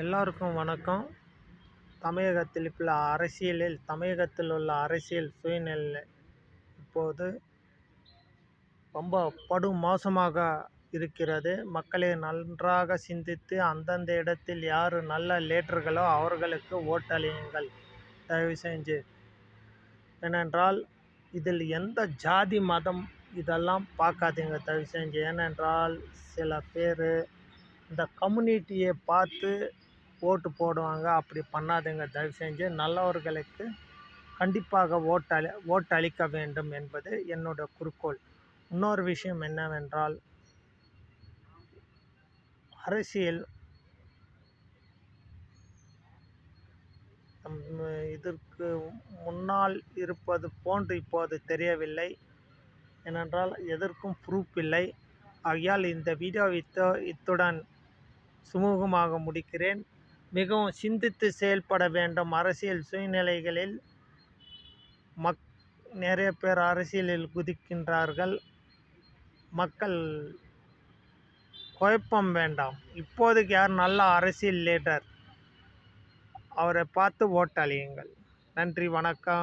எல்லோருக்கும் வணக்கம். தமிழகத்தில் உள்ள அரசியல் சூழ்நிலை இப்போது ரொம்ப படுமோசமாக இருக்கிறது. மக்களை நன்றாக சிந்தித்து அந்தந்த இடத்தில் யார் நல்ல லீடர்களோ அவர்களுக்கு ஓட்டளியுங்கள் தயவு செஞ்சு. ஏனென்றால் இதில் எந்த ஜாதி மதம் இதெல்லாம் பார்க்காதீங்க தயவு செஞ்சு. ஏனென்றால் சில பேர் இந்த கம்யூனிட்டியை பார்த்து ஓட்டு போடுவாங்க. அப்படி பண்ணாதீங்க தயவு செஞ்சு. நல்லவர்களுக்கு கண்டிப்பாக ஓட்டளிக்க வேண்டும் என்பது என்னோட குறிக்கோள். இன்னொரு விஷயம் என்னவென்றால், அரசியல் இதற்கு முன்னால் இருப்பது போன்று இப்போது தெரியவில்லை. ஏனென்றால் எதற்கும் ப்ரூஃப் இல்லை. ஆகையால் இந்த வீடியோ இத்துடன் சுமூகமாக முடிக்கிறேன். மிகவும் சிந்தித்து செயல்பட வேண்டும். அரசியல் சூழ்நிலைகளில் நிறைய பேர் அரசியலில் குதிக்கின்றார்கள். மக்கள் குழப்பம் வேண்டாம். இப்போதைக்கு யார் நல்ல அரசியல் லீடர் அவரை பார்த்து ஓட்டளியுங்கள். நன்றி, வணக்கம்.